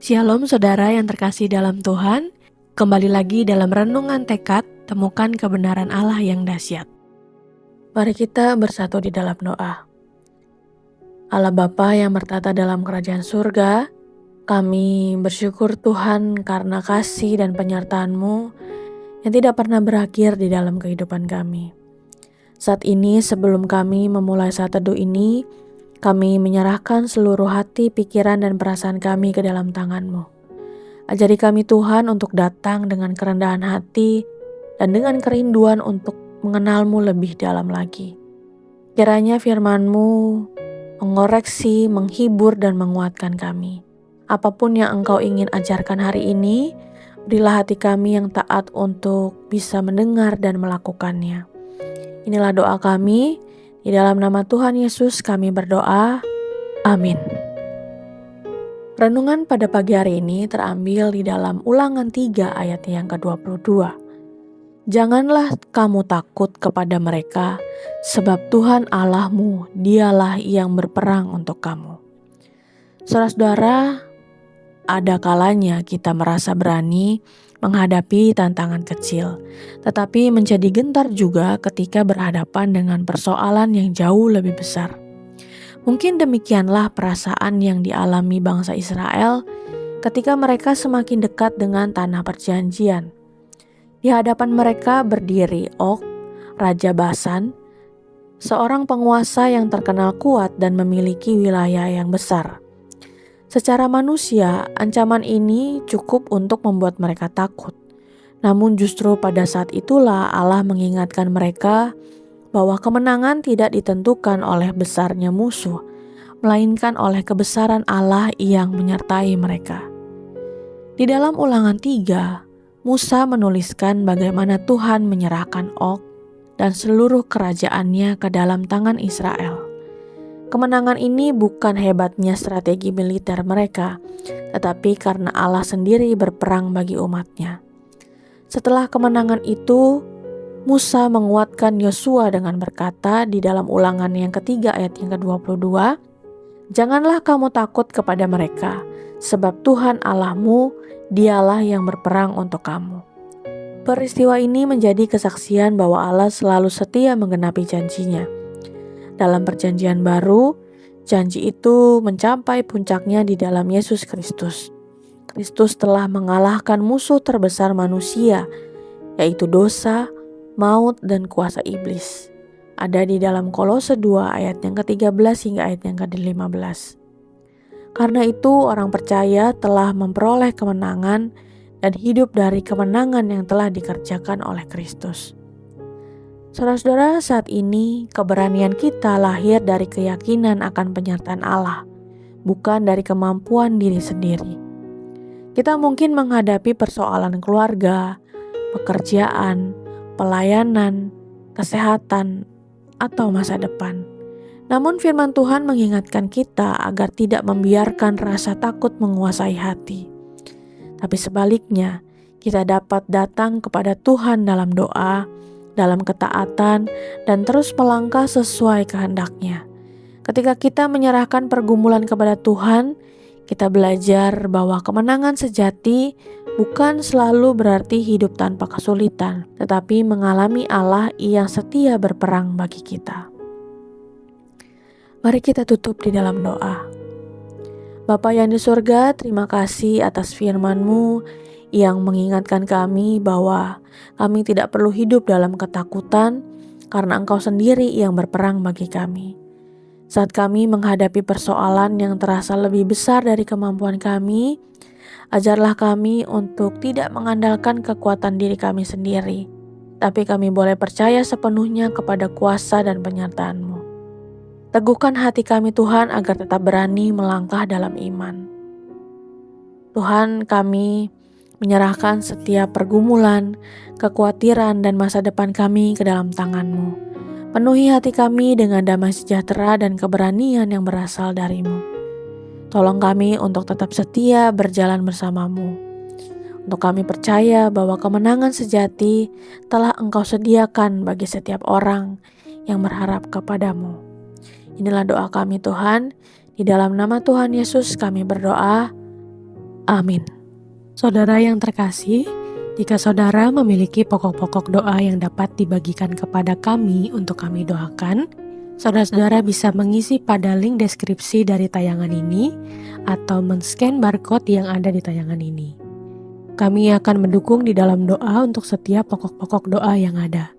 Shalom saudara yang terkasih dalam Tuhan, kembali lagi dalam renungan tekad, temukan kebenaran Allah yang dahsyat. Mari kita bersatu di dalam doa. Allah Bapa yang bertata dalam kerajaan surga, kami bersyukur Tuhan karena kasih dan penyertaan-Mu yang tidak pernah berakhir di dalam kehidupan kami. Saat ini sebelum kami memulai saat teduh ini, kami menyerahkan seluruh hati, pikiran, dan perasaan kami ke dalam tangan-Mu. Ajari kami Tuhan untuk datang dengan kerendahan hati dan dengan kerinduan untuk mengenal-Mu lebih dalam lagi. Kiranya firman-Mu mengoreksi, menghibur, dan menguatkan kami. Apapun yang Engkau ingin ajarkan hari ini, berilah hati kami yang taat untuk bisa mendengar dan melakukannya. Inilah doa kami, di dalam nama Tuhan Yesus kami berdoa. Amin. Renungan pada pagi hari ini terambil di dalam Ulangan 3 ayat yang ke-22. Janganlah kamu takut kepada mereka, sebab Tuhan Allahmu, dialah yang berperang untuk kamu. Saudara-saudara, ada kalanya kita merasa berani menghadapi tantangan kecil, tetapi menjadi gentar juga ketika berhadapan dengan persoalan yang jauh lebih besar. Mungkin demikianlah perasaan yang dialami bangsa Israel ketika mereka semakin dekat dengan tanah perjanjian. Di hadapan mereka berdiri Og, Raja Basan, seorang penguasa yang terkenal kuat dan memiliki wilayah yang besar. Secara manusia, ancaman ini cukup untuk membuat mereka takut. Namun justru pada saat itulah Allah mengingatkan mereka bahwa kemenangan tidak ditentukan oleh besarnya musuh, melainkan oleh kebesaran Allah yang menyertai mereka. Di dalam Ulangan 3, Musa menuliskan bagaimana Tuhan menyerahkan Og dan seluruh kerajaannya ke dalam tangan Israel. Kemenangan ini bukan hebatnya strategi militer mereka, tetapi karena Allah sendiri berperang bagi umatnya. Setelah kemenangan itu, Musa menguatkan Yosua dengan berkata di dalam Ulangan yang ketiga ayat yang ke-22, janganlah kamu takut kepada mereka, sebab Tuhan Allahmu, dialah yang berperang untuk kamu. Peristiwa ini menjadi kesaksian bahwa Allah selalu setia menggenapi janjinya. Dalam perjanjian baru, janji itu mencapai puncaknya di dalam Yesus Kristus. Kristus telah mengalahkan musuh terbesar manusia, yaitu dosa, maut, dan kuasa iblis. Ada di dalam Kolose 2 ayat yang ke-13 hingga ayat yang ke-15. Karena itu orang percaya telah memperoleh kemenangan dan hidup dari kemenangan yang telah dikerjakan oleh Kristus. Saudara-saudara, saat ini keberanian kita lahir dari keyakinan akan penyertaan Allah, bukan dari kemampuan diri sendiri. Kita mungkin menghadapi persoalan keluarga, pekerjaan, pelayanan, kesehatan, atau masa depan. Namun firman Tuhan mengingatkan kita agar tidak membiarkan rasa takut menguasai hati. Tapi sebaliknya, kita dapat datang kepada Tuhan dalam doa, dalam ketaatan, dan terus melangkah sesuai kehendak-Nya. Ketika kita menyerahkan pergumulan kepada Tuhan, kita belajar bahwa kemenangan sejati bukan selalu berarti hidup tanpa kesulitan, tetapi mengalami Allah yang setia berperang bagi kita. Mari kita tutup di dalam doa. Bapa yang di surga, terima kasih atas firman-Mu yang mengingatkan kami bahwa kami tidak perlu hidup dalam ketakutan karena Engkau sendiri yang berperang bagi kami. Saat kami menghadapi persoalan yang terasa lebih besar dari kemampuan kami, ajarlah kami untuk tidak mengandalkan kekuatan diri kami sendiri, tapi kami boleh percaya sepenuhnya kepada kuasa dan penyertaan-Mu. Teguhkan hati kami Tuhan agar tetap berani melangkah dalam iman. Tuhan, kami menyerahkan setiap pergumulan, kekhawatiran, dan masa depan kami ke dalam tangan-Mu. Penuhi hati kami dengan damai sejahtera dan keberanian yang berasal dari-Mu. Tolong kami untuk tetap setia berjalan bersama-Mu. Untuk kami percaya bahwa kemenangan sejati telah Engkau sediakan bagi setiap orang yang berharap kepada-Mu. Inilah doa kami Tuhan, di dalam nama Tuhan Yesus kami berdoa. Amin. Saudara yang terkasih, jika saudara memiliki pokok-pokok doa yang dapat dibagikan kepada kami untuk kami doakan, saudara-saudara bisa mengisi pada link deskripsi dari tayangan ini atau men-scan barcode yang ada di tayangan ini. Kami akan mendukung di dalam doa untuk setiap pokok-pokok doa yang ada.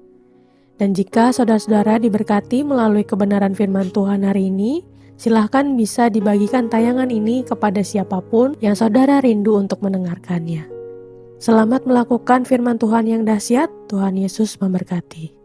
Dan jika saudara-saudara diberkati melalui kebenaran firman Tuhan hari ini, silahkan bisa dibagikan tayangan ini kepada siapapun yang saudara rindu untuk mendengarkannya. Selamat melakukan firman Tuhan yang dahsyat. Tuhan Yesus memberkati.